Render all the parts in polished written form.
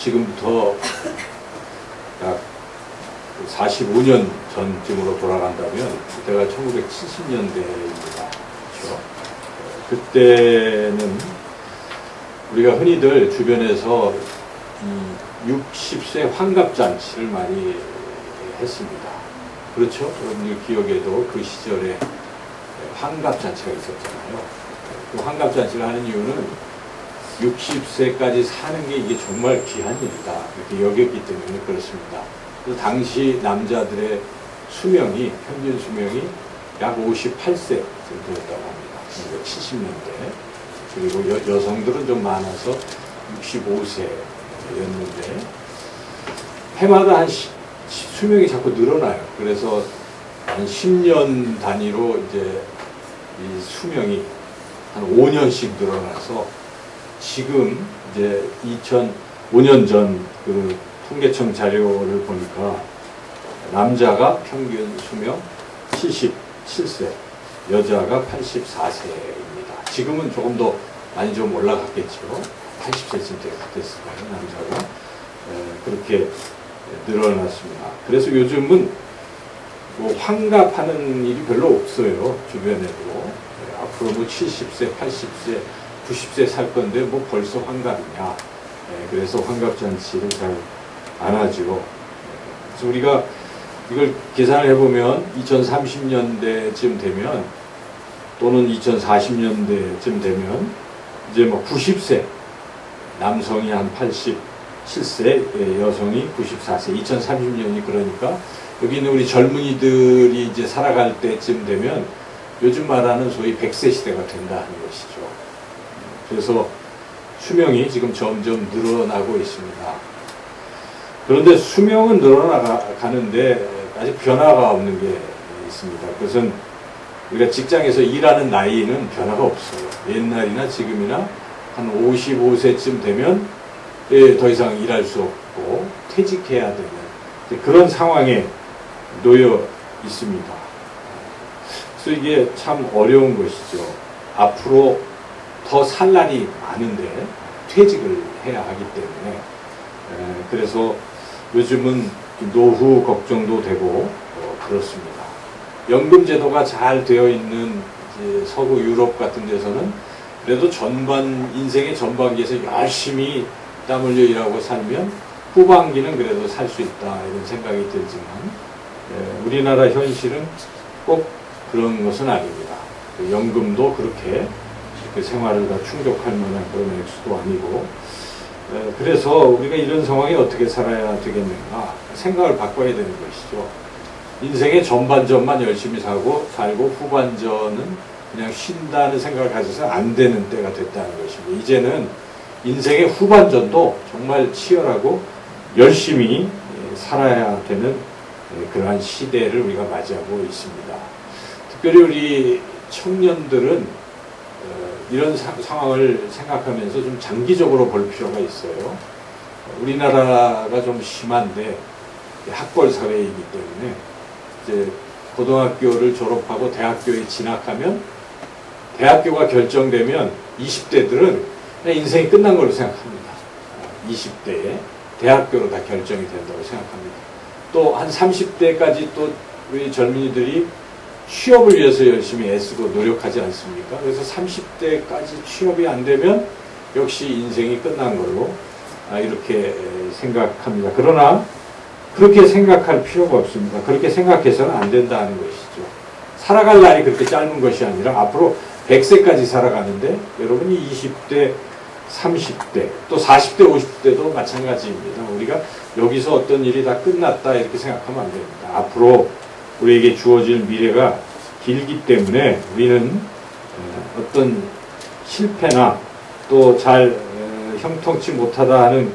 지금부터 약 45년 전쯤으로 돌아간다면 그때가 1970년대입니다. 그렇죠? 그때는 우리가 흔히들 주변에서 이 60세 환갑잔치를 많이 했습니다. 그렇죠? 여러분들 기억에도 그 시절에 환갑잔치가 있었잖아요. 그 환갑잔치를 하는 이유는 60세까지 사는 게 이게 정말 귀한 일이다. 이렇게 여겼기 때문에 그렇습니다. 그래서 당시 남자들의 수명이, 평균 수명이 약 58세 정도였다고 합니다. 1970년대. 그리고 여성들은 좀 많아서 65세였는데, 해마다 수명이 자꾸 늘어나요. 그래서 한 10년 단위로 이제 이 수명이 한 5년씩 늘어나서 지금 이제 2005년 전 그 통계청 자료를 보니까 남자가 평균 수명 77세, 여자가 84세입니다. 지금은 조금 더 많이 좀 올라갔겠죠. 80세쯤 됐을까요, 남자가. 그렇게 늘어났습니다. 그래서 요즘은 뭐 환갑하는 일이 별로 없어요. 주변에도. 앞으로 뭐 70세, 80세, 90세 살 건데 뭐 벌써 환갑이냐. 그래서 환갑잔치를 잘 안 하죠. 그래서 우리가 이걸 계산을 해보면 2030년대쯤 되면 또는 2040년대쯤 되면 이제 뭐 90세, 남성이 한 87세, 여성이 94세, 2030년이 그러니까 여기 있는 우리 젊은이들이 이제 살아갈 때쯤 되면 요즘 말하는 소위 100세 시대가 된다는 것이죠. 그래서 수명이 지금 점점 늘어나고 있습니다. 그런데 수명은 늘어나가는데 아직 변화가 없는 게 있습니다. 그것은 우리가 직장에서 일하는 나이는 변화가 없어요. 옛날이나 지금이나 한 55세쯤 되면 더 이상 일할 수 없고 퇴직해야 되는 그런 상황에 놓여 있습니다. 그래서 이게 참 어려운 것이죠. 앞으로 더 살 날이 많은데 퇴직을 해야 하기 때문에 그래서 요즘은 노후 걱정도 되고 그렇습니다. 연금 제도가 잘 되어 있는 이제 서구 유럽 같은 데서는 그래도 인생의 전반기에서 열심히 땀 흘려 일하고 살면 후반기는 그래도 살 수 있다 이런 생각이 들지만 우리나라 현실은 꼭 그런 것은 아닙니다. 연금도 그렇게 그 생활을 다 충족할 만한 그런 액수도 아니고 그래서 우리가 이런 상황에 어떻게 살아야 되겠는가 생각을 바꿔야 되는 것이죠. 인생의 전반전만 열심히 살고 후반전은 그냥 쉰다는 생각을 가져서 안 되는 때가 됐다는 것입니다. 이제는 인생의 후반전도 정말 치열하고 열심히 살아야 되는 그러한 시대를 우리가 맞이하고 있습니다. 특별히 우리 청년들은 이런 상황을 생각하면서 좀 장기적으로 볼 필요가 있어요. 우리나라가 좀 심한데 학벌 사회이기 때문에 이제 고등학교를 졸업하고 대학교에 진학하면 대학교가 결정되면 20대들은 그냥 인생이 끝난 걸로 생각합니다. 20대에 대학교로 다 결정이 된다고 생각합니다. 또 한 30대까지 또 우리 젊은이들이 취업을 위해서 열심히 애쓰고 노력하지 않습니까? 그래서 30대까지 취업이 안 되면 역시 인생이 끝난 걸로 이렇게 생각합니다. 그러나 그렇게 생각할 필요가 없습니다. 그렇게 생각해서는 안 된다는 것이죠. 살아갈 날이 그렇게 짧은 것이 아니라 앞으로 100세까지 살아가는데 여러분이 20대, 30대, 또 40대, 50대도 마찬가지입니다. 우리가 여기서 어떤 일이 다 끝났다 이렇게 생각하면 안 됩니다. 앞으로 우리에게 주어질 미래가 길기 때문에 우리는 어떤 실패나 또 잘 형통치 못하다 하는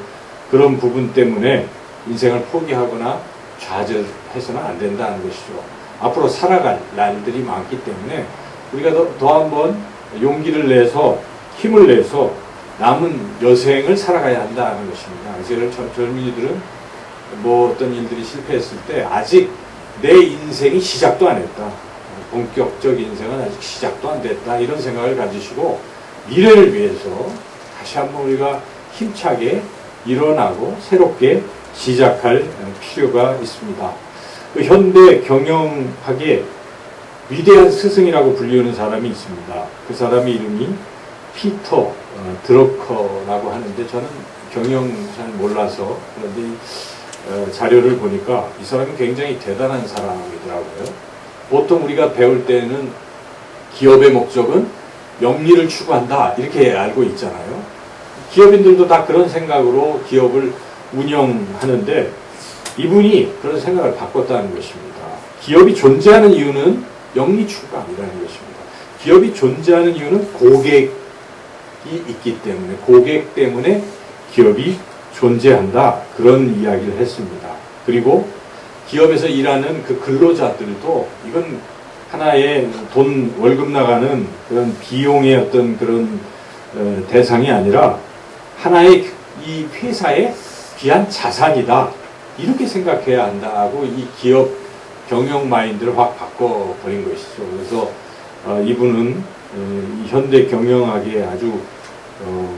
그런 부분 때문에 인생을 포기하거나 좌절해서는 안 된다는 것이죠. 앞으로 살아갈 날들이 많기 때문에 우리가 더 한번 용기를 내서 힘을 내서 남은 여생을 살아가야 한다는 것입니다. 그래서 젊은이들은 뭐 어떤 일들이 실패했을 때 아직 내 인생이 시작도 안 했다. 본격적 인생은 아직 시작도 안 됐다. 이런 생각을 가지시고 미래를 위해서 다시 한번 우리가 힘차게 일어나고 새롭게 시작할 필요가 있습니다. 그 현대 경영학의 위대한 스승이라고 불리는 사람이 있습니다. 그 사람의 이름이 피터 드러커라고 하는데 저는 경영 잘 몰라서 그런데 자료를 보니까 이 사람이 굉장히 대단한 사람이더라고요. 보통 우리가 배울 때는 기업의 목적은 영리를 추구한다 이렇게 알고 있잖아요. 기업인들도 다 그런 생각으로 기업을 운영하는데 이분이 그런 생각을 바꿨다는 것입니다. 기업이 존재하는 이유는 영리 추구가 아니라는 것입니다. 기업이 존재하는 이유는 고객이 있기 때문에 고객 때문에 기업이 존재한다 그런 이야기를 했습니다. 그리고 기업에서 일하는 그 근로자들도 이건 하나의 돈 월급 나가는 그런 비용의 어떤 그런 대상이 아니라 하나의 이 회사의 귀한 자산이다 이렇게 생각해야 한다고 이 기업 경영 마인드를 확 바꿔버린 것이죠. 그래서 이분은 현대 경영학의 아주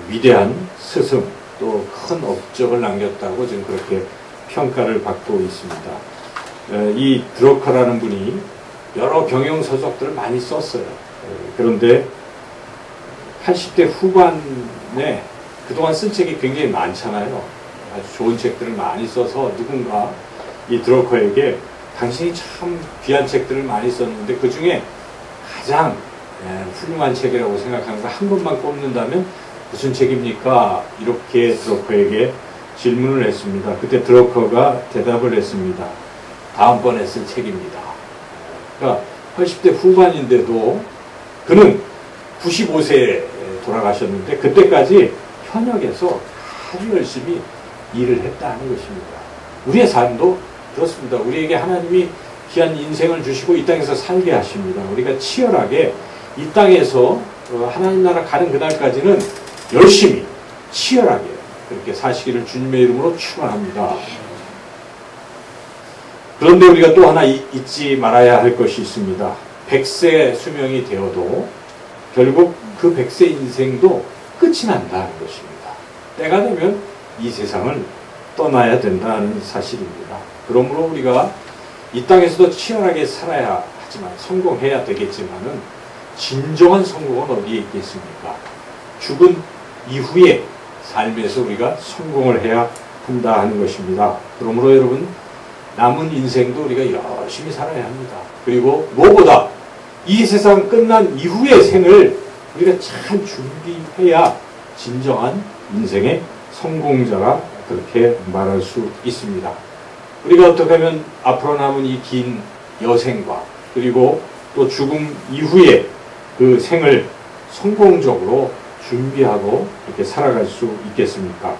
위대한 스승 또 큰 업적을 남겼다고 지금 그렇게 평가를 받고 있습니다. 이 드러커라는 분이 여러 경영 서적들을 많이 썼어요. 그런데 80대 후반에 그동안 쓴 책이 굉장히 많잖아요. 아주 좋은 책들을 많이 써서 누군가 이 드러커에게 당신이 참 귀한 책들을 많이 썼는데 그 중에 가장 훌륭한 책이라고 생각하는 거 한 권만 꼽는다면 무슨 책입니까? 이렇게 드러커에게 질문을 했습니다. 그때 드러커가 대답을 했습니다. 다음번에 쓴 책입니다. 그러니까 80대 후반인데도 그는 95세에 돌아가셨는데 그때까지 현역에서 아주 열심히 일을 했다는 것입니다. 우리의 삶도 그렇습니다. 우리에게 하나님이 귀한 인생을 주시고 이 땅에서 살게 하십니다. 우리가 치열하게 이 땅에서 하나님 나라 가는 그날까지는 열심히 치열하게 그렇게 사시기를 주님의 이름으로 축원합니다. 그런데 우리가 또 하나 잊지 말아야 할 것이 있습니다. 100세 수명이 되어도 결국 그 100세 인생도 끝이 난다는 것입니다. 때가 되면 이 세상을 떠나야 된다는 사실입니다. 그러므로 우리가 이 땅에서도 치열하게 살아야 하지만 성공해야 되겠지만은 진정한 성공은 어디에 있겠습니까? 죽은 이후의 삶에서 우리가 성공을 해야 한다 하는 것입니다. 그러므로 여러분 남은 인생도 우리가 열심히 살아야 합니다. 그리고 무엇보다 이 세상 끝난 이후의 생을 우리가 잘 준비해야 진정한 인생의 성공자라 그렇게 말할 수 있습니다. 우리가 어떻게 하면 앞으로 남은 이 긴 여생과 그리고 또 죽음 이후의 그 생을 성공적으로 준비하고 이렇게 살아갈 수 있겠습니까?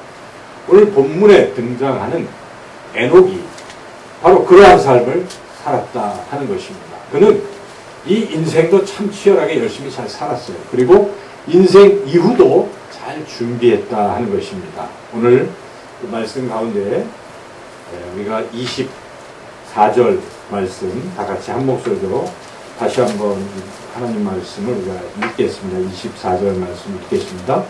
오늘 본문에 등장하는 에녹이 바로 그러한 삶을 살았다 하는 것입니다. 그는 이 인생도 참 치열하게 열심히 잘 살았어요. 그리고 인생 이후도 잘 준비했다 하는 것입니다. 오늘 그 말씀 가운데 우리가 24절 말씀 다 같이 한 목소리로 다시 한번 하나님 말씀을 우리가 읽겠습니다. 24절 말씀 읽겠습니다.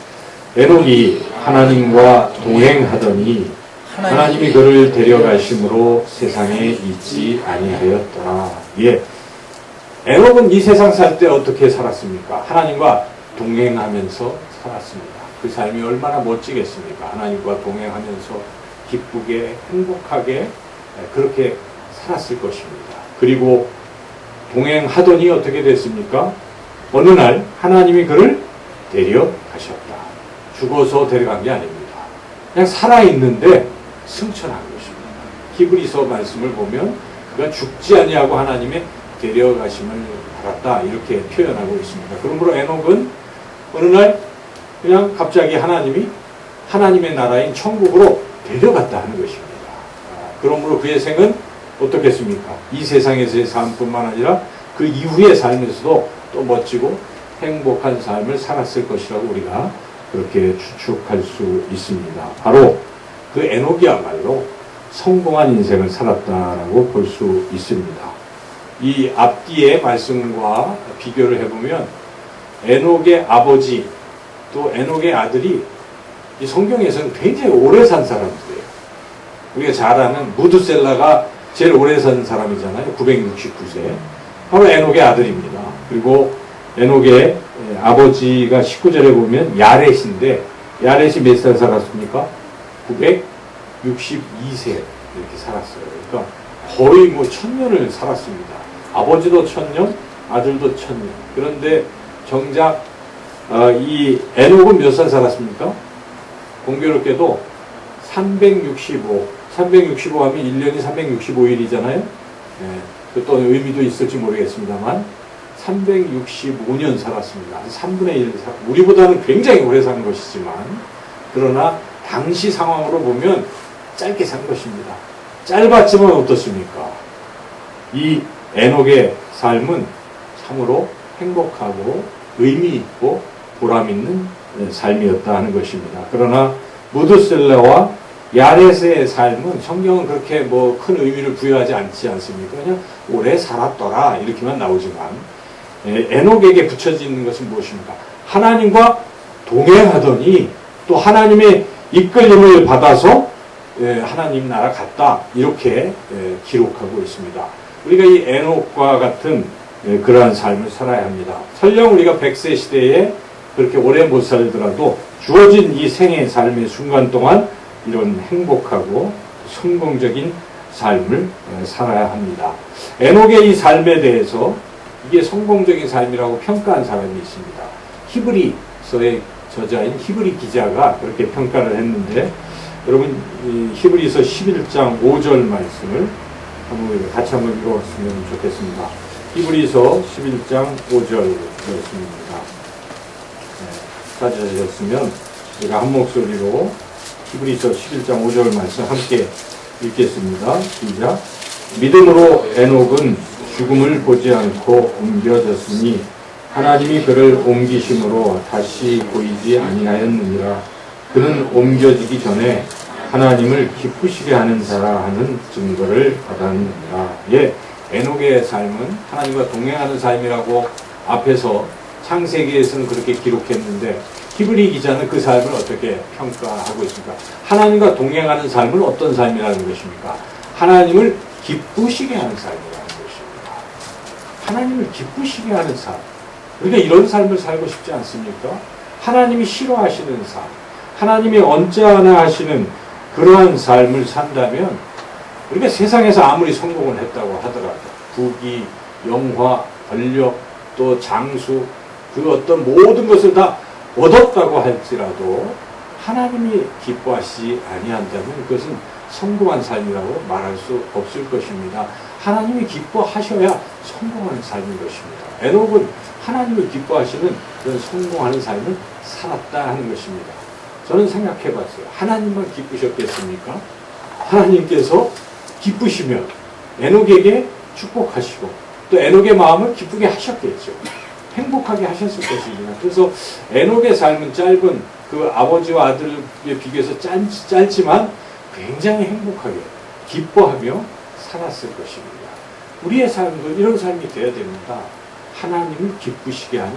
에녹이 하나님과 동행하더니 하나님이 그를 데려가심으로 세상에 있지 아니하였더라. 예. 에녹은 이 세상 살 때 어떻게 살았습니까? 하나님과 동행하면서 살았습니다. 그 삶이 얼마나 멋지겠습니까? 하나님과 동행하면서 기쁘게 행복하게 그렇게 살았을 것입니다. 그리고 동행하더니 어떻게 됐습니까? 어느 날 하나님이 그를 데려가셨다. 죽어서 데려간 게 아닙니다. 그냥 살아있는데 승천한 것입니다. 히브리서 말씀을 보면 그가 죽지 아니하고 하나님의 데려가심을 받았다 이렇게 표현하고 있습니다. 그러므로 에녹은 어느 날 그냥 갑자기 하나님이 하나님의 나라인 천국으로 데려갔다 하는 것입니다. 그러므로 그의 생은 어떻겠습니까? 이 세상에서의 삶뿐만 아니라 그 이후의 삶에서도 또 멋지고 행복한 삶을 살았을 것이라고 우리가 그렇게 추측할 수 있습니다. 바로 그 에녹이야말로 성공한 인생을 살았다라고 볼 수 있습니다. 이 앞뒤의 말씀과 비교를 해보면 에녹의 아버지 또 에녹의 아들이 이 성경에서는 굉장히 오래 산 사람들이에요. 우리가 잘 아는 무드셀라가 제일 오래 산 사람이잖아요. 969세. 바로 에녹의 아들입니다. 그리고 에녹의 아버지가 19절에 보면 야렛인데, 야렛이 몇 살 살았습니까? 962세 이렇게 살았어요. 그러니까 거의 뭐 1000년을 살았습니다. 아버지도 1000년, 아들도 1000년. 그런데 정작 이 에녹은 몇 살 살았습니까? 공교롭게도 365 하면 1년이 365일이잖아요. 네. 또 의미도 있을지 모르겠습니다만 365년 살았습니다. 3분의 1, 우리보다는 굉장히 오래 산 것이지만, 그러나 당시 상황으로 보면 짧게 산 것입니다. 짧았지만 어떻습니까? 이 에녹의 삶은 참으로 행복하고 의미 있고 보람 있는 삶이었다 하는 것입니다. 그러나 무드셀라와 야렛의 삶은 성경은 그렇게 뭐 큰 의미를 부여하지 않지 않습니까? 그냥 오래 살았더라 이렇게만 나오지만, 에녹에게 붙여지는 것은 무엇입니까? 하나님과 동행하더니 또 하나님의 이끌림을 받아서 하나님 나라 갔다 이렇게 기록하고 있습니다. 우리가 이 에녹과 같은 그러한 삶을 살아야 합니다. 설령 우리가 100세 시대에 그렇게 오래 못 살더라도 주어진 이 생의 삶의 순간 동안 이런 행복하고 성공적인 삶을 살아야 합니다. 에녹의 이 삶에 대해서 이게 성공적인 삶이라고 평가한 사람이 있습니다. 히브리서의 저자인 히브리 기자가 그렇게 평가를 했는데, 여러분 이 히브리서 11장 5절 말씀을 같이 한번 읽어봤으면 좋겠습니다. 히브리서 11장 5절 말씀입니다. 찾으셨으면 제가 한 목소리로 히브리서 11장 5절 말씀 함께 읽겠습니다. 시작. 믿음으로 에녹은 죽음을 보지 않고 옮겨졌으니 하나님이 그를 옮기심으로 다시 보이지 아니하였느니라. 그는 옮겨지기 전에 하나님을 기쁘시게 하는 자라 하는 증거를 받았느니라. 예, 에녹의 삶은 하나님과 동행하는 삶이라고 앞에서 창세기에서는 그렇게 기록했는데, 히브리 기자는 그 삶을 어떻게 평가하고 있습니까? 하나님과 동행하는 삶은 어떤 삶이라는 것입니까? 하나님을 기쁘시게 하는 삶이라는 것입니다. 하나님을 기쁘시게 하는 삶. 우리가 이런 삶을 살고 싶지 않습니까? 하나님이 싫어하시는 삶, 하나님이 언짢아 하시는 그러한 삶을 산다면, 우리가 세상에서 아무리 성공을 했다고 하더라도 부귀, 영화, 권력, 또 장수, 그 어떤 모든 것을 다 얻었다고 할지라도 하나님이 기뻐하시지 아니한다면 그것은 성공한 삶이라고 말할 수 없을 것입니다. 하나님이 기뻐하셔야 성공하는 삶인 것입니다. 에녹은 하나님을 기뻐하시는 그런 성공하는 삶을 살았다 하는 것입니다. 저는 생각해 봤어요. 하나님만 기쁘셨겠습니까? 하나님께서 기쁘시면 에녹에게 축복하시고 또 에녹의 마음을 기쁘게 하셨겠죠. 행복하게 하셨을 것입니다. 그래서 에녹의 삶은 짧은 그 아버지와 아들에 비교해서 짧지만 굉장히 행복하게 기뻐하며 살았을 것입니다. 우리의 삶도 이런 삶이 되어야 됩니다. 하나님을 기쁘시게 하는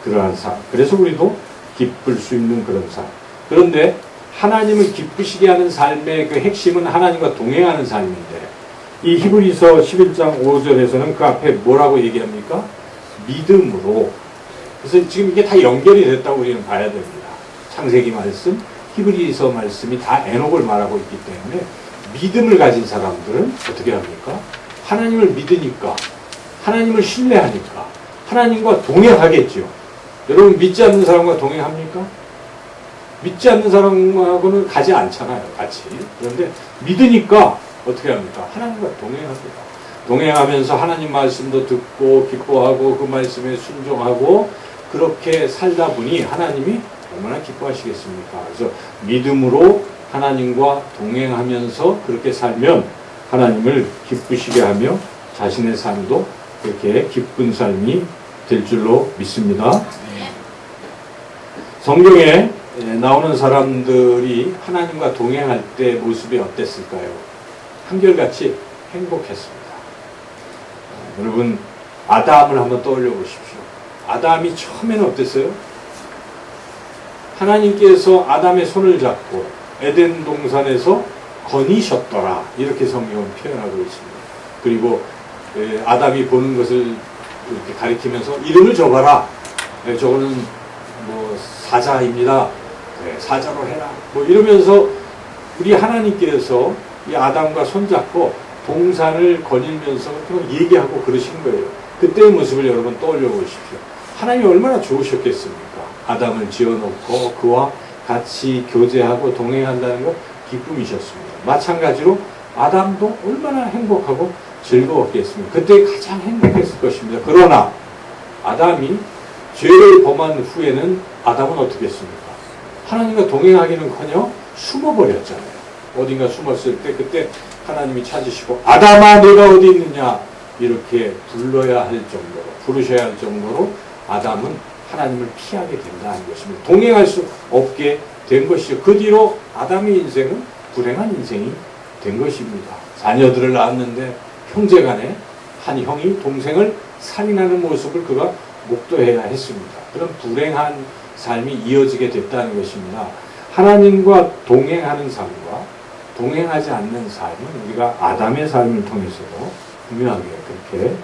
그러한 삶. 그래서 우리도 기쁠 수 있는 그런 삶. 그런데 하나님을 기쁘시게 하는 삶의 그 핵심은 하나님과 동행하는 삶인데, 이 히브리서 11장 5절에서는 그 앞에 뭐라고 얘기합니까? 믿음으로. 그래서 지금 이게 다 연결이 됐다고 우리는 봐야 됩니다. 창세기 말씀, 히브리서 말씀이 다 에녹을 말하고 있기 때문에 믿음을 가진 사람들은 어떻게 합니까? 하나님을 믿으니까, 하나님을 신뢰하니까 하나님과 동행하겠죠. 여러분 믿지 않는 사람과 동행합니까? 믿지 않는 사람하고는 가지 않잖아요, 같이. 그런데 믿으니까 어떻게 합니까? 하나님과 동행합니다. 동행하면서 하나님 말씀도 듣고 기뻐하고 그 말씀에 순종하고 그렇게 살다 보니 하나님이 얼마나 기뻐하시겠습니까? 그래서 믿음으로 하나님과 동행하면서 그렇게 살면 하나님을 기쁘시게 하며 자신의 삶도 그렇게 기쁜 삶이 될 줄로 믿습니다. 성경에 나오는 사람들이 하나님과 동행할 때 모습이 어땠을까요? 한결같이 행복했습니다. 여러분, 아담을 한번 떠올려 보십시오. 아담이 처음에는 어땠어요? 하나님께서 아담의 손을 잡고 에덴 동산에서 거니셨더라. 이렇게 성경은 표현하고 있습니다. 그리고 아담이 보는 것을 이렇게 가리키면서 이름을 줘봐라. 저거는 뭐 사자입니다. 사자로 해라. 뭐 이러면서 우리 하나님께서 이 아담과 손잡고 동산을 거닐면서 얘기하고 그러신 거예요. 그때의 모습을 여러분 떠올려 보십시오. 하나님이 얼마나 좋으셨겠습니까? 아담을 지어놓고 그와 같이 교제하고 동행한다는 것 기쁨이셨습니다. 마찬가지로 아담도 얼마나 행복하고 즐거웠겠습니까? 그때 가장 행복했을 것입니다. 그러나 아담이 죄를 범한 후에는 아담은 어떻게 했습니까? 하나님과 동행하기는커녕 숨어버렸잖아요. 어딘가 숨었을 때 그때 하나님이 찾으시고 아담아 너가 어디 있느냐 이렇게 불러야 할 정도로 부르셔야 할 정도로 아담은 하나님을 피하게 된다는 것입니다. 동행할 수 없게 된 것이죠. 그 뒤로 아담의 인생은 불행한 인생이 된 것입니다. 자녀들을 낳았는데 형제간에 한 형이 동생을 살인하는 모습을 그가 목도해야 했습니다. 그런 불행한 삶이 이어지게 됐다는 것입니다. 하나님과 동행하는 삶과 동행하지 않는 삶은 우리가 아담의 삶을 통해서도 분명하게 그렇게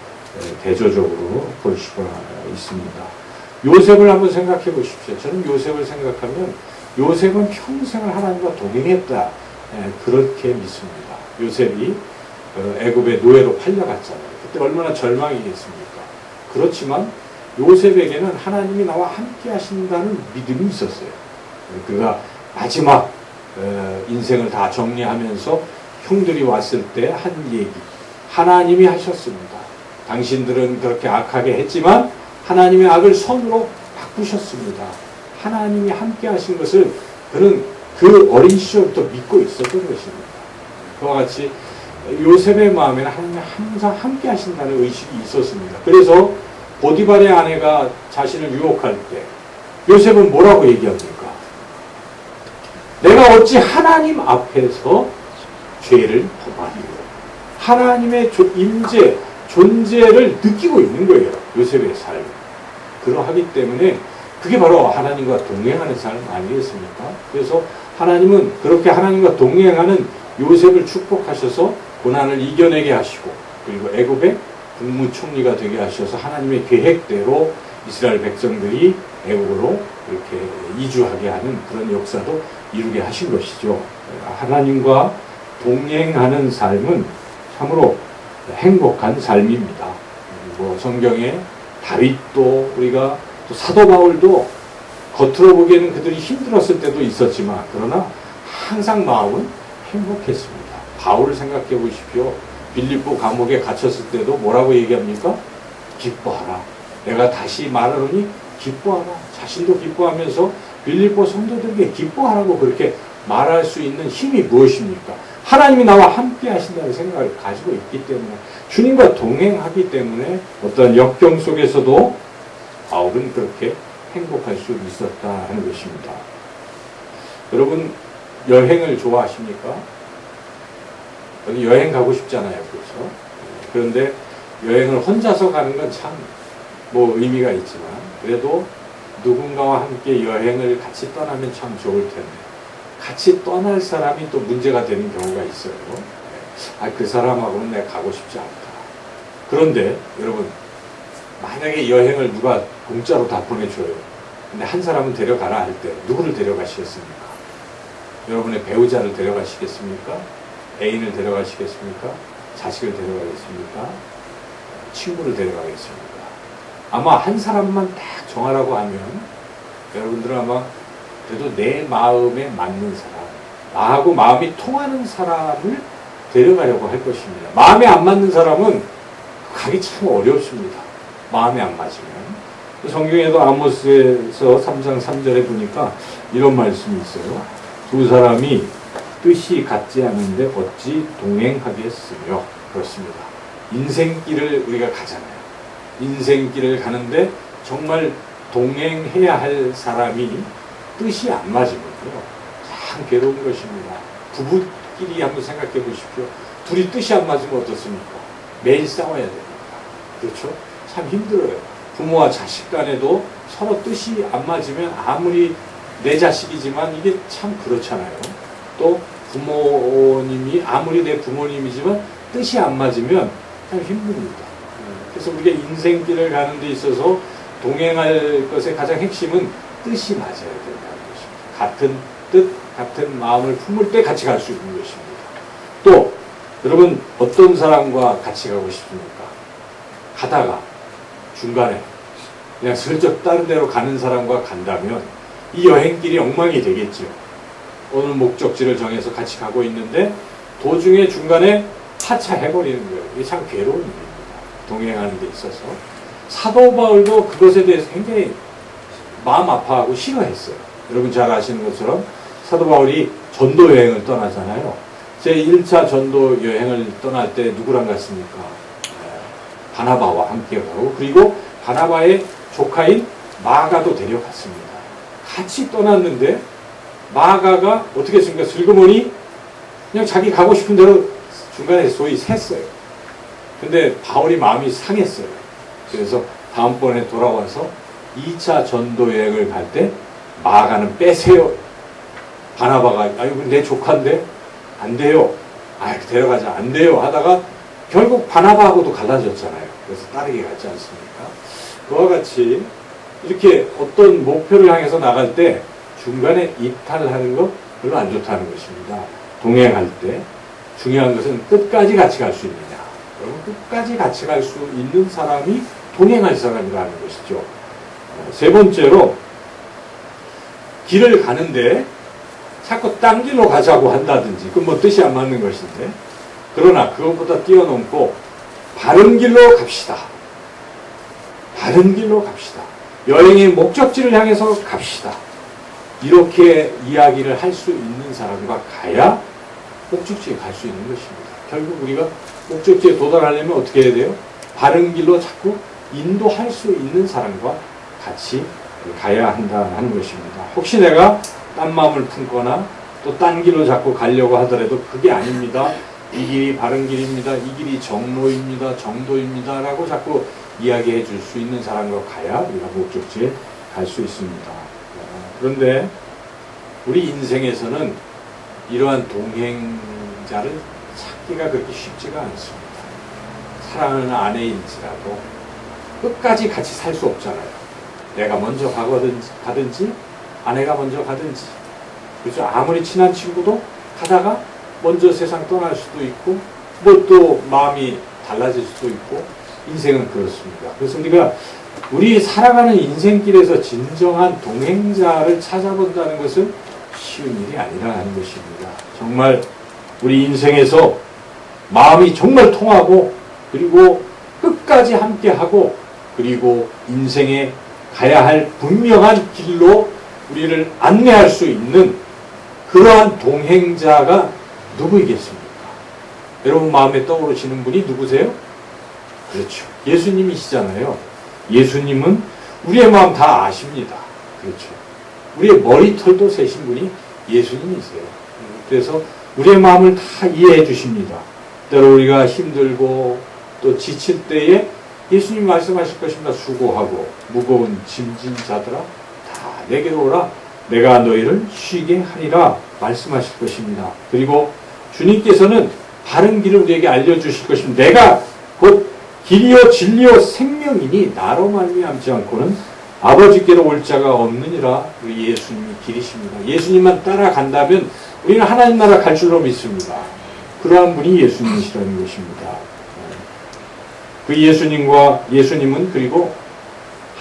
대조적으로 볼 수가 있습니다. 요셉을 한번 생각해 보십시오. 저는 요셉을 생각하면 요셉은 평생을 하나님과 동행했다. 그렇게 믿습니다. 요셉이 애굽의 노예로 팔려갔잖아요. 그때 얼마나 절망이겠습니까? 그렇지만 요셉에게는 하나님이 나와 함께 하신다는 믿음이 있었어요. 그가 마지막 인생을 다 정리하면서 형들이 왔을 때 한 얘기, 하나님이 하셨습니다. 당신들은 그렇게 악하게 했지만 하나님의 악을 선으로 바꾸셨습니다. 하나님이 함께 하신 것을 그는 그 어린 시절부터 믿고 있었던 것입니다. 그와 같이 요셉의 마음에는 하나님이 항상 함께 하신다는 의식이 있었습니다. 그래서 보디발의 아내가 자신을 유혹할 때 요셉은 뭐라고 얘기합니까? 내가 어찌 하나님 앞에서 죄를 범하리요. 하나님의 임재, 존재를 느끼고 있는 거예요. 요셉의 삶. 그러하기 때문에 그게 바로 하나님과 동행하는 삶 아니겠습니까? 그래서 하나님은 그렇게 하나님과 동행하는 요셉을 축복하셔서 고난을 이겨내게 하시고 그리고 애굽의 국무총리가 되게 하셔서 하나님의 계획대로 이스라엘 백성들이 애굽으로 이렇게 이주하게 하는 그런 역사도 이루게 하신 것이죠. 하나님과 동행하는 삶은 참으로 행복한 삶입니다. 뭐 성경에 다윗도 우리가 또 사도 바울도 겉으로 보기에는 그들이 힘들었을 때도 있었지만 그러나 항상 마음은 행복했습니다. 바울을 생각해 보십시오. 빌립보 감옥에 갇혔을 때도 뭐라고 얘기합니까? 기뻐하라. 내가 다시 말하노니 기뻐하라. 자신도 기뻐하면서 빌립보 성도들에게 기뻐하라고 그렇게 말할 수 있는 힘이 무엇입니까? 하나님이 나와 함께 하신다는 생각을 가지고 있기 때문에 주님과 동행하기 때문에 어떤 역경 속에서도 바울은 그렇게 행복할 수 있었다 하는 것입니다. 여러분 여행을 좋아하십니까? 어디 여행 가고 싶잖아요. 그렇죠? 그런데 여행을 혼자서 가는 건 참 뭐 의미가 있지만 그래도 누군가와 함께 여행을 같이 떠나면 참 좋을 텐데 같이 떠날 사람이 또 문제가 되는 경우가 있어요. 그 사람하고는 내가 가고 싶지 않다. 그런데 여러분 만약에 여행을 누가 공짜로 다 보내줘요. 근데 한 사람은 데려가라 할 때 누구를 데려가시겠습니까? 여러분의 배우자를 데려가시겠습니까? 애인을 데려가시겠습니까? 자식을 데려가겠습니까? 친구를 데려가겠습니까? 아마 한 사람만 딱 정하라고 하면 여러분들은 아마 그래도 내 마음에 맞는 사람, 나하고 마음이 통하는 사람을 데려가려고 할 것입니다. 마음에 안 맞는 사람은 가기 참 어렵습니다. 마음에 안 맞으면. 성경에도 아모스에서 3장 3절에 보니까 이런 말씀이 있어요. 두 사람이 뜻이 같지 않은데 어찌 동행하겠으며. 그렇습니다. 인생길을 우리가 가잖아요. 인생길을 가는데 정말 동행해야 할 사람이 뜻이 안 맞으면요. 참 괴로운 것입니다. 부부끼리 한번 생각해 보십시오. 둘이 뜻이 안 맞으면 어떻습니까? 매일 싸워야 됩니다. 그렇죠? 참 힘들어요. 부모와 자식 간에도 서로 뜻이 안 맞으면 아무리 내 자식이지만 이게 참 그렇잖아요. 또 부모님이 아무리 내 부모님이지만 뜻이 안 맞으면 참 힘듭니다. 그래서 우리가 인생길을 가는 데 있어서 동행할 것의 가장 핵심은 뜻이 맞아야 된다는 것입니다. 같은 뜻, 같은 마음을 품을 때 같이 갈 수 있는 것입니다. 또 여러분 어떤 사람과 같이 가고 싶습니까? 가다가 중간에 그냥 슬쩍 다른 데로 가는 사람과 간다면 이 여행길이 엉망이 되겠죠. 어느 목적지를 정해서 같이 가고 있는데 도중에 중간에 하차해버리는 거예요. 이게 참 괴로운 일입니다. 동행하는 데 있어서. 사도 바울도 그것에 대해서 굉장히 마음 아파하고 싫어했어요. 여러분 잘 아시는 것처럼 사도 바울이 전도 여행을 떠나잖아요. 제1차 전도 여행을 떠날 때 누구랑 갔습니까? 바나바와 함께 가고 그리고 바나바의 조카인 마가도 데려갔습니다. 같이 떠났는데 마가가 어떻게 했습니까? 슬그머니 그냥 자기 가고 싶은 대로 중간에 소위 샜어요. 근데 바울이 마음이 상했어요. 그래서 다음번에 돌아와서 2차 전도 여행을 갈 때 마가는 빼세요. 바나바가 아이고 내 조카인데 안 돼요. 데려가자 안 돼요 하다가 결국 바나바하고도 갈라졌잖아요. 그래서 따르게 갔지 않습니까? 그와 같이 이렇게 어떤 목표를 향해서 나갈 때 중간에 이탈하는 거 별로 안 좋다는 것입니다. 동행할 때 중요한 것은 끝까지 같이 갈 수 있느냐. 여러분 끝까지 같이 갈 수 있는 사람이 동행할 사람이라는 것이죠. 세 번째로 길을 가는데 자꾸 딴 길로 가자고 한다든지 그건 뭐 뜻이 안 맞는 것인데 그러나 그것보다 뛰어넘고 바른 길로 갑시다. 바른 길로 갑시다. 여행의 목적지를 향해서 갑시다. 이렇게 이야기를 할 수 있는 사람과 가야 목적지에 갈 수 있는 것입니다. 결국 우리가 목적지에 도달하려면 어떻게 해야 돼요? 바른 길로 자꾸 인도할 수 있는 사람과 같이 가야 한다는 것입니다. 혹시 내가 딴 마음을 품거나 또 딴 길로 자꾸 가려고 하더라도 그게 아닙니다. 이 길이 바른 길입니다. 이 길이 정로입니다. 정도입니다. 라고 자꾸 이야기해 줄 수 있는 사람과 가야 우리가 목적지에 갈 수 있습니다. 그런데 우리 인생에서는 이러한 동행자를 찾기가 그렇게 쉽지가 않습니다. 사랑하는 아내일지라도 끝까지 같이 살 수 없잖아요. 내가 먼저 가든지 아내가 먼저 가든지 그렇죠. 아무리 친한 친구도 가다가 먼저 세상 떠날 수도 있고 뭐 또 마음이 달라질 수도 있고 인생은 그렇습니다. 그래서 우리 살아가는 인생길에서 진정한 동행자를 찾아본다는 것은 쉬운 일이 아니라는 것입니다. 정말 우리 인생에서 마음이 정말 통하고 그리고 끝까지 함께하고 그리고 인생에 가야 할 분명한 길로 우리를 안내할 수 있는 그러한 동행자가 누구이겠습니까? 여러분 마음에 떠오르시는 분이 누구세요? 그렇죠. 예수님이시잖아요. 예수님은 우리의 마음 다 아십니다. 그렇죠. 우리의 머리털도 세신 분이 예수님이세요. 그래서 우리의 마음을 다 이해해 주십니다. 때로 우리가 힘들고 또 지칠 때에 예수님 말씀하실 것입니다. 수고하고 무거운 짐진 자들아 다 내게로 오라. 내가 너희를 쉬게 하리라 말씀하실 것입니다. 그리고 주님께서는 바른 길을 우리에게 알려주실 것입니다. 내가 곧 길이요 진리요 생명이니 나로 말미암지 않고는 아버지께로 올 자가 없느니라. 우리 예수님이 길이십니다. 예수님만 따라간다면 우리는 하나님 나라 갈 줄로 믿습니다. 그러한 분이 예수님이시라는 것입니다. 그 예수님은 그리고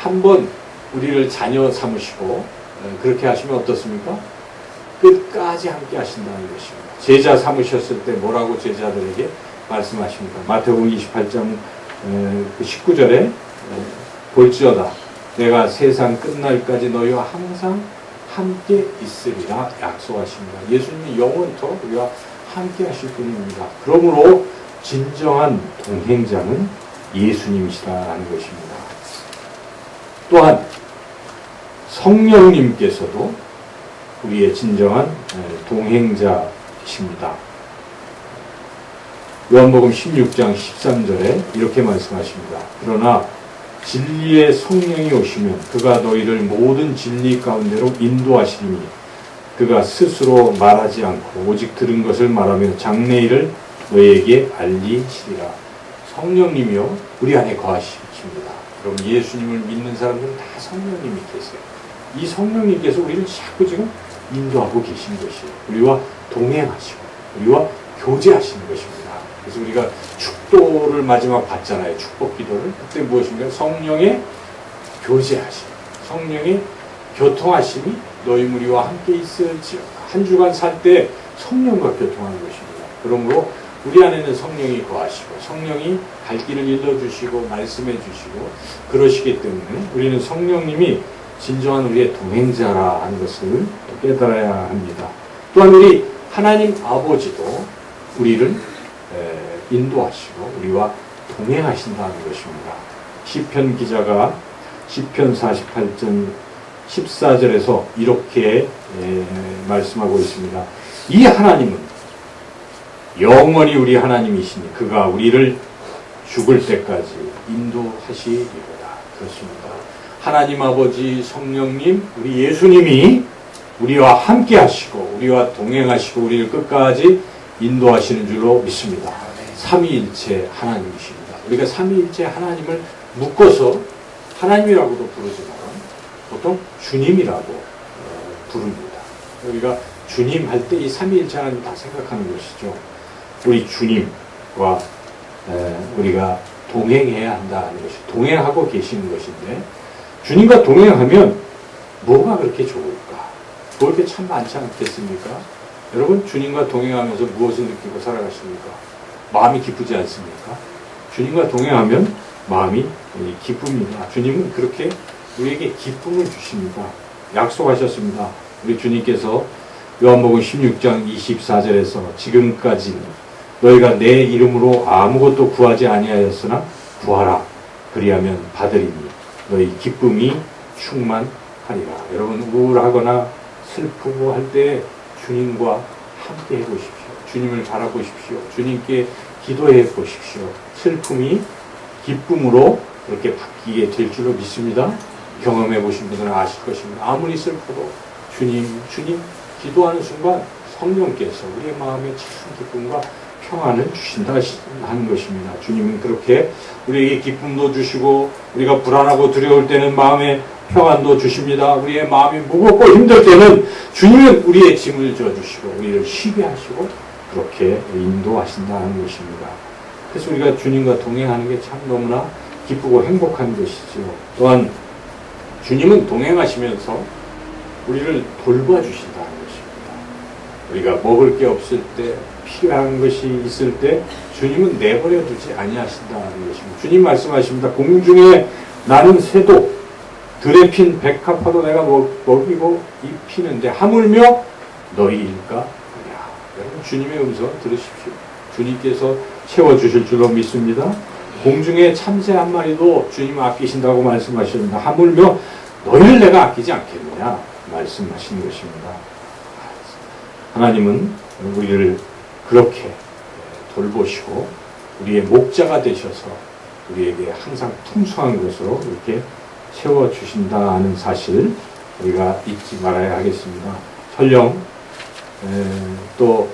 한번 우리를 자녀 삼으시고 그렇게 하시면 어떻습니까? 끝까지 함께 하신다는 것입니다. 제자 삼으셨을 때 뭐라고 제자들에게 말씀하십니까? 마태복음 28장 19절에 볼지어다 내가 세상 끝날까지 너희와 항상 함께 있으리라 약속하십니다. 예수님이 영원토록 우리와 함께 하실 분입니다. 그러므로 진정한 동행자는 예수님이시라는 것입니다. 또한 성령님께서도 우리의 진정한 동행자이십니다. 요한복음 16장 13절에 이렇게 말씀하십니다. 그러나 진리의 성령이 오시면 그가 너희를 모든 진리 가운데로 인도하시리니 그가 스스로 말하지 않고 오직 들은 것을 말하며 장래일을 너희에게 알리시리라. 성령님이요 우리 안에 거하십니다. 그럼 예수님을 믿는 사람들은 다 성령님이 계세요. 이 성령님께서 우리를 자꾸 지금 인도하고 계신 것이에요. 우리와 동행하시고 우리와 교제하시는 것입니다. 그래서 우리가 축도를 마지막 받잖아요. 축복 기도를. 그때 무엇인가요? 성령의 교제하심, 성령의 교통하심이 너희 무리와 함께 있을지 한 주간 살 때 성령과 교통하는 것입니다. 그러므로 우리 안에는 성령이 거하시고 성령이 갈 길을 일러주시고 말씀해 주시고 그러시기 때문에 우리는 성령님이 진정한 우리의 동행자라 하는 것을 또 깨달아야 합니다. 또한 우리 하나님 아버지도 우리를 인도하시고 우리와 동행하신다는 것입니다. 시편 기자가 시편 48편 14절에서 이렇게 말씀하고 있습니다. 이 하나님은 영원히 우리 하나님이시니 그가 우리를 죽을 때까지 인도하시리로다. 그렇습니다. 하나님 아버지 성령님 우리 예수님이 우리와 함께 하시고 우리와 동행하시고 우리를 끝까지 인도하시는 줄로 믿습니다. 삼위일체 하나님이십니다. 우리가 삼위일체 하나님을 묶어서 하나님이라고도 부르지만 보통 주님이라고 부릅니다. 우리가 주님 할 때 이 삼위일체 하나님 다 생각하는 것이죠. 우리 주님과 우리가 동행해야 한다는 것이 동행하고 계시는 것인데 주님과 동행하면 뭐가 그렇게 좋을까? 좋을 게 참 많지 않겠습니까? 여러분 주님과 동행하면서 무엇을 느끼고 살아가십니까? 마음이 기쁘지 않습니까? 주님과 동행하면 마음이 기쁩니다. 주님은 그렇게 우리에게 기쁨을 주십니다. 약속하셨습니다. 우리 주님께서 요한복음 16장 24절에서 지금까지 너희가 내 이름으로 아무것도 구하지 아니하였으나 구하라. 그리하면 받으리니 너희 기쁨이 충만하리라. 여러분 우울하거나 슬프고 할 때 주님과 함께 해보십시오. 주님을 바라보십시오. 주님께 기도해 보십시오. 슬픔이 기쁨으로 그렇게 바뀌게 될 줄로 믿습니다. 경험해 보신 분들은 아실 것입니다. 아무리 슬퍼도 주님 기도하는 순간 성령께서 우리의 마음에 참 기쁨과 평안을 주신다 하는 것입니다. 주님은 그렇게 우리에게 기쁨도 주시고 우리가 불안하고 두려울 때는 마음에 평안도 주십니다. 우리의 마음이 무겁고 힘들 때는 주님은 우리의 짐을 져주시고 우리를 쉬게 하시고 그렇게 인도하신다는 것입니다. 그래서 우리가 주님과 동행하는 게 참 너무나 기쁘고 행복한 것이죠. 또한 주님은 동행하시면서 우리를 돌봐주신다는 것입니다. 우리가 먹을 게 없을 때 필요한 것이 있을 때 주님은 내버려 두지 아니하신다는 것입니다. 주님 말씀하십니다. 공중에 나는 새도 들에 핀 백합화도 내가 먹이고 입히는데 하물며 너희일까? 여러분 주님의 음성 들으십시오. 주님께서 채워주실 줄로 믿습니다. 공중에 참새 한 마리도 주님을 아끼신다고 말씀하셨습니다. 하물며 너희를 내가 아끼지 않겠느냐 말씀하신 것입니다. 하나님은 우리를 그렇게 돌보시고 우리의 목자가 되셔서 우리에게 항상 풍성한 것으로 이렇게 채워주신다는 사실 우리가 잊지 말아야 하겠습니다. 설령 또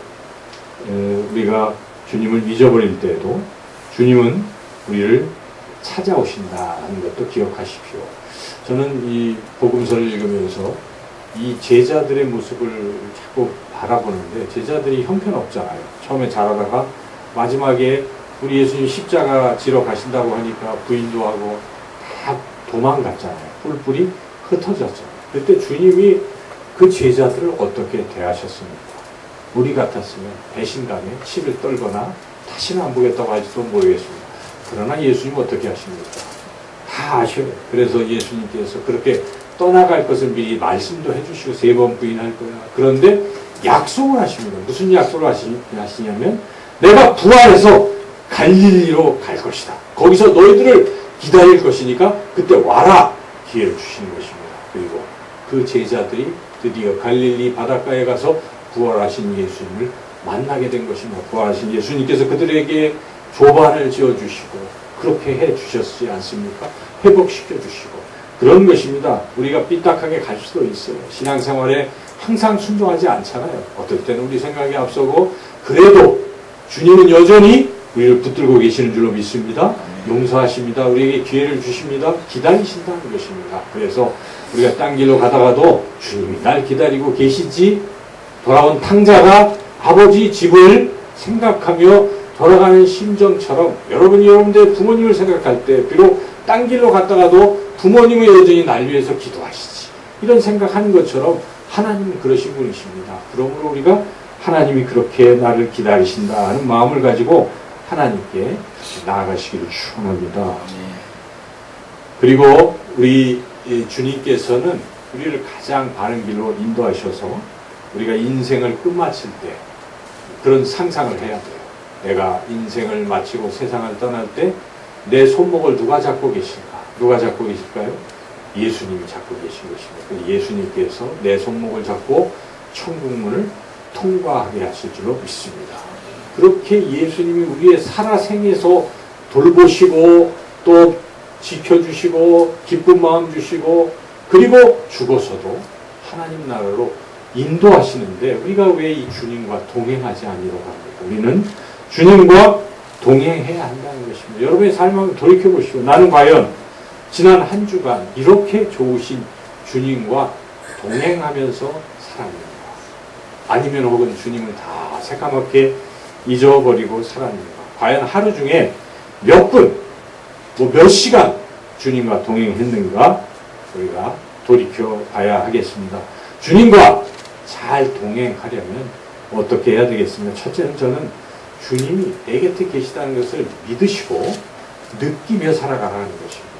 우리가 주님을 잊어버릴 때에도 주님은 우리를 찾아오신다는 것도 기억하십시오. 저는 이 복음서를 읽으면서 이 제자들의 모습을 자꾸 바라보는데 제자들이 형편없잖아요. 처음에 잘하다가 마지막에 우리 예수님 십자가 지러 가신다고 하니까 부인도 하고 다 도망갔잖아요. 뿔뿔이 흩어졌잖아요. 그때 주님이 그 제자들을 어떻게 대하셨습니까? 우리 같았으면 배신감에 치를 떨거나 다시는 안 보겠다고 할지도 모르겠습니다. 그러나 예수님 어떻게 하십니까? 다 아셔요. 그래서 예수님께서 그렇게 떠나갈 것을 미리 말씀도 해주시고 3번 부인할 거야. 그런데 약속을 하십니다. 무슨 약속을 하시냐면 내가 부활해서 갈릴리로 갈 것이다. 거기서 너희들을 기다릴 것이니까 그때 와라 기회를 주시는 것입니다. 그리고 그 제자들이 드디어 갈릴리 바닷가에 가서 부활하신 예수님을 만나게 된 것입니다. 부활하신 예수님께서 그들에게 조반을 지어주시고 그렇게 해 주셨지 않습니까? 회복시켜 주시고 그런 것입니다. 우리가 삐딱하게 갈 수도 있어요. 신앙생활에 항상 순종하지 않잖아요. 어떨 때는 우리 생각이 앞서고 그래도 주님은 여전히 우리를 붙들고 계시는 줄로 믿습니다. 용서하십니다. 우리에게 기회를 주십니다. 기다리신다는 것입니다. 그래서 우리가 딴 길로 가다가도 주님이 날 기다리고 계시지 돌아온 탕자가 아버지 집을 생각하며 돌아가는 심정처럼 여러분이 여러분들의 부모님을 생각할 때 비록 딴 길로 갔다가도 부모님은 여전히 날 위해서 기도하시지 이런 생각하는 것처럼 하나님은 그러신 분이십니다. 그러므로 우리가 하나님이 그렇게 나를 기다리신다 하는 마음을 가지고 하나님께 나아가시기를 축원합니다. 그리고 우리 주님께서는 우리를 가장 바른 길로 인도하셔서 우리가 인생을 끝마칠 때 그런 상상을 해야 돼요. 내가 인생을 마치고 세상을 떠날 때 내 손목을 누가 잡고 계실까? 누가 잡고 계실까요? 예수님이 잡고 계신 것입니다. 예수님께서 내 손목을 잡고 천국문을 통과하게 하실 줄로 믿습니다. 그렇게 예수님이 우리의 살아생에서 돌보시고 또 지켜주시고 기쁜 마음 주시고 그리고 죽어서도 하나님 나라로 인도하시는데 우리가 왜 이 주님과 동행하지 아니하고 합니까? 우리는 주님과 동행해야 한다는 것입니다. 여러분의 삶을 한번 돌이켜보시고 나는 과연 지난 한 주간 이렇게 좋으신 주님과 동행하면서 살았는가? 아니면 혹은 주님을 다 새까맣게 잊어버리고 살았는가? 과연 하루 중에 몇 분, 몇 시간 주님과 동행했는가? 우리가 돌이켜 봐야 하겠습니다. 주님과 잘 동행하려면 어떻게 해야 되겠습니까? 첫째는 저는 주님이 내 곁에 계시다는 것을 믿으시고 느끼며 살아가라는 것입니다.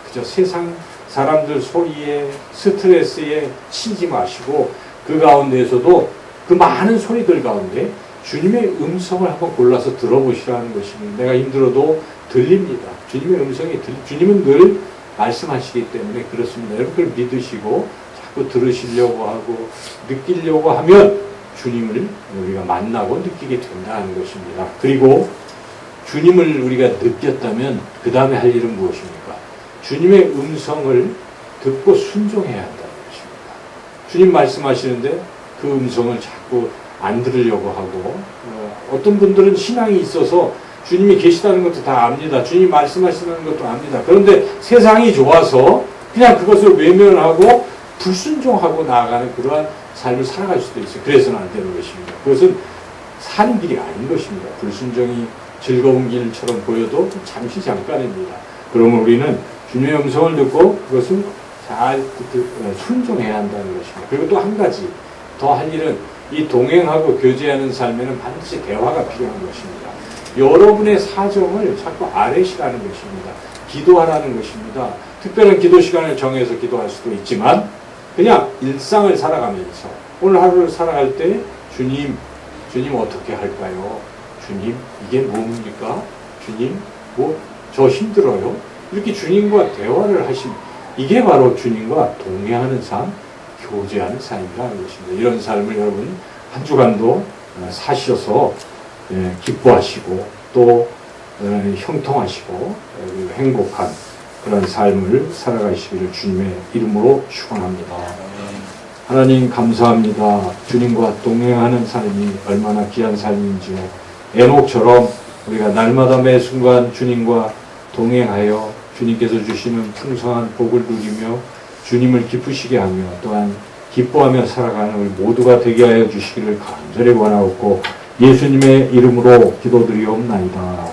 그저 세상 사람들 소리에 스트레스에 치지 마시고 그 가운데에서도 그 많은 소리들 가운데 주님의 음성을 한번 골라서 들어보시라는 것입니다. 내가 힘들어도 들립니다. 주님의 음성이 주님은 늘 말씀하시기 때문에 그렇습니다. 여러분 그걸 믿으시고 자꾸 들으시려고 하고 느끼려고 하면 주님을 우리가 만나고 느끼게 된다는 것입니다. 그리고 주님을 우리가 느꼈다면 그 다음에 할 일은 무엇입니까? 주님의 음성을 듣고 순종해야 한다는 것입니다. 주님 말씀하시는데 그 음성을 자꾸 안 들으려고 하고 어떤 분들은 신앙이 있어서 주님이 계시다는 것도 다 압니다. 주님 말씀하시는 것도 압니다. 그런데 세상이 좋아서 그냥 그것을 외면하고 불순종하고 나아가는 그러한 삶을 살아갈 수도 있어요. 그래서는 안 되는 것입니다. 그것은 사는 길이 아닌 것입니다. 불순종이 즐거운 길처럼 보여도 잠시 잠깐입니다. 그러면 우리는 주님의 음성을 듣고 그것을 잘 순종해야 한다는 것입니다. 그리고 또 한 가지 더 할 일은 이 동행하고 교제하는 삶에는 반드시 대화가 필요한 것입니다. 여러분의 사정을 자꾸 아뢰시라는 것입니다. 기도하라는 것입니다. 특별한 기도 시간을 정해서 기도할 수도 있지만 그냥 일상을 살아가면서 오늘 하루를 살아갈 때 주님 어떻게 할까요? 주님 이게 뭡니까? 주님 저 힘들어요? 이렇게 주님과 대화를 하신 이게 바로 주님과 동행하는 삶, 교제하는 삶이라는 것입니다. 이런 삶을 여러분 한 주간도 사셔서 기뻐하시고 또 형통하시고 행복한 그런 삶을 살아가시기를 주님의 이름으로 축원합니다. 하나님 감사합니다. 주님과 동행하는 삶이 얼마나 귀한 삶인지요. 에녹처럼 우리가 날마다 매 순간 주님과 동행하여 주님께서 주시는 풍성한 복을 누리며 주님을 기쁘시게 하며 또한 기뻐하며 살아가는 우리 모두가 되게 하여 주시기를 간절히 원하옵고 예수님의 이름으로 기도드리옵나이다.